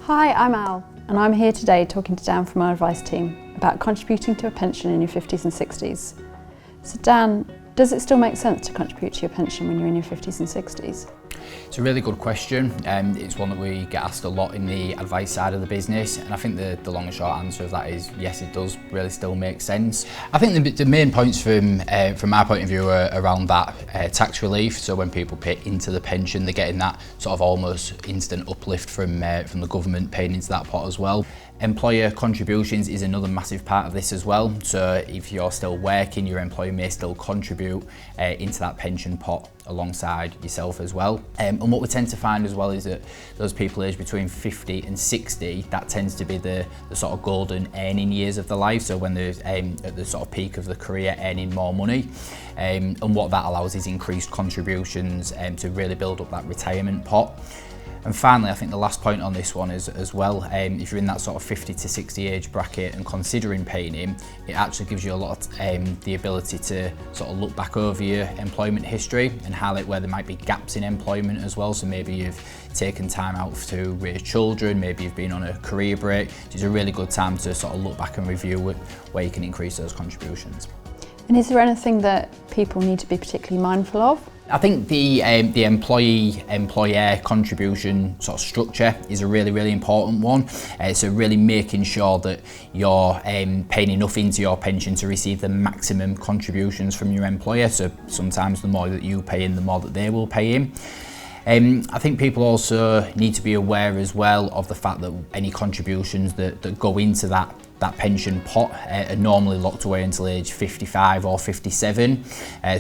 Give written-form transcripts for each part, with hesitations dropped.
Hi, I'm Al, and I'm here today talking to Dan from our advice team about contributing to a pension in your 50s and 60s. So Dan, does it still make sense to contribute to your pension when you're in your 50s and 60s? It's a really good question. It's one that we get asked a lot in the advice side of the business, and I think the long and short answer of that is yes, it does really still make sense. I think the main points from our point of view are around that tax relief. So when people pay into the pension, they're getting that sort of almost instant uplift from the government paying into that pot as well. Employer contributions is another massive part of this as well. So if you're still working, your employer may still contribute into that pension pot alongside yourself as well. And what we tend to find as well is that those people aged between 50 and 60, that tends to be the sort of golden earning years of their life. So when they're at the sort of peak of the career, earning more money. And what that allows is increased contributions to really build up that retirement pot. And finally, I think the last point on this one is as well, if you're in that sort of 50 to 60 age bracket and considering paying in, it actually gives you a lot of the ability to sort of look back over your employment history and highlight where there might be gaps in employment as well. So maybe you've taken time out to raise children, maybe you've been on a career break. It's a really good time to sort of look back and review where you can increase those contributions. And is there anything that people need to be particularly mindful of? I think the employee-employer contribution sort of structure is a really important one. So really making sure that you're paying enough into your pension to receive the maximum contributions from your employer. So sometimes the more that you pay in, the more that they will pay in. I think people also need to be aware as well of the fact that any contributions that go into that pension pot are normally locked away until age 55 or 57.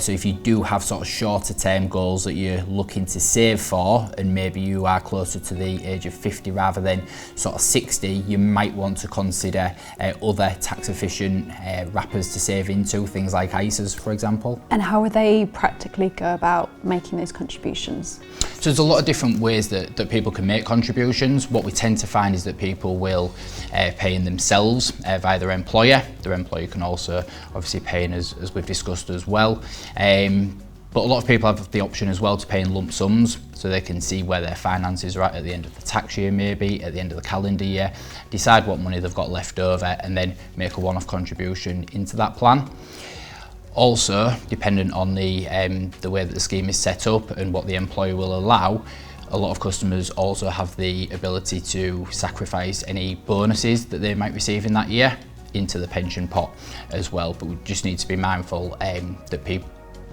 So if you do have sort of shorter term goals that you're looking to save for, and maybe you are closer to the age of 50 rather than sort of 60, you might want to consider other tax efficient wrappers to save into, things like ISAs, for example. And how would they practically go about making those contributions? So there's a lot of different ways that people can make contributions. What we tend to find is that people will pay in themselves via their employer. Their employer can also obviously pay in as we've discussed as well. But a lot of people have the option as well to pay in lump sums, so they can see where their finances are at the end of the tax year, maybe at the end of the calendar year, decide what money they've got left over and then make a one-off contribution into that plan. Also, dependent on the way that the scheme is set up and what the employer will allow, a lot of customers also have the ability to sacrifice any bonuses that they might receive in that year into the pension pot as well. But we just need to be mindful that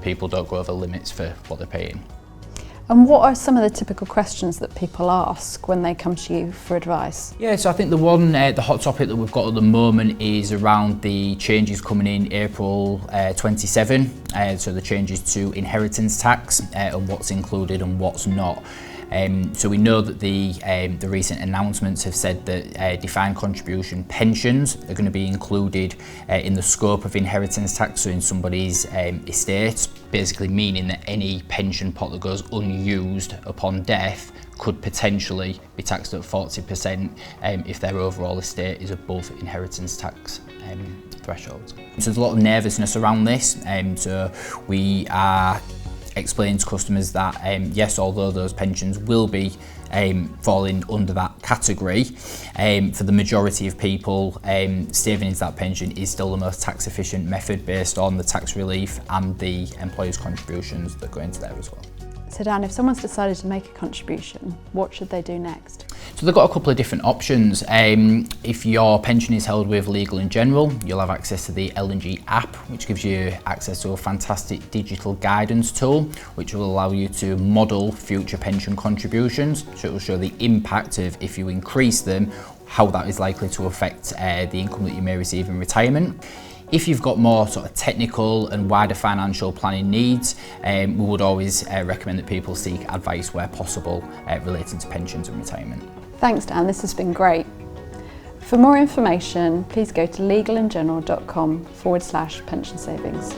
people don't go over limits for what they're paying. And what are some of the typical questions that people ask when they come to you for advice? Yeah, so I think the hot topic that we've got at the moment is around the changes coming in April 27. So the changes to inheritance tax and what's included and what's not. So we know that the recent announcements have said that defined contribution pensions are going to be included in the scope of inheritance tax, so in somebody's estate, basically meaning that any pension pot that goes unused upon death could potentially be taxed at 40% if their overall estate is above inheritance tax thresholds. So there's a lot of nervousness around this, so we are explain to customers that yes, although those pensions will be falling under that category, for the majority of people, saving into that pension is still the most tax efficient method based on the tax relief and the employer's contributions that go into there as well. So Dan, if someone's decided to make a contribution, what should they do next? So they've got a couple of different options. If your pension is held with Legal & General, you'll have access to the L&G app, which gives you access to a fantastic digital guidance tool, which will allow you to model future pension contributions. So it will show the impact of, if you increase them, how that is likely to affect the income that you may receive in retirement. If you've got more sort of technical and wider financial planning needs, we would always recommend that people seek advice where possible relating to pensions and retirement. Thanks Dan, this has been great. For more information, please go to legalandgeneral.com/pension savings.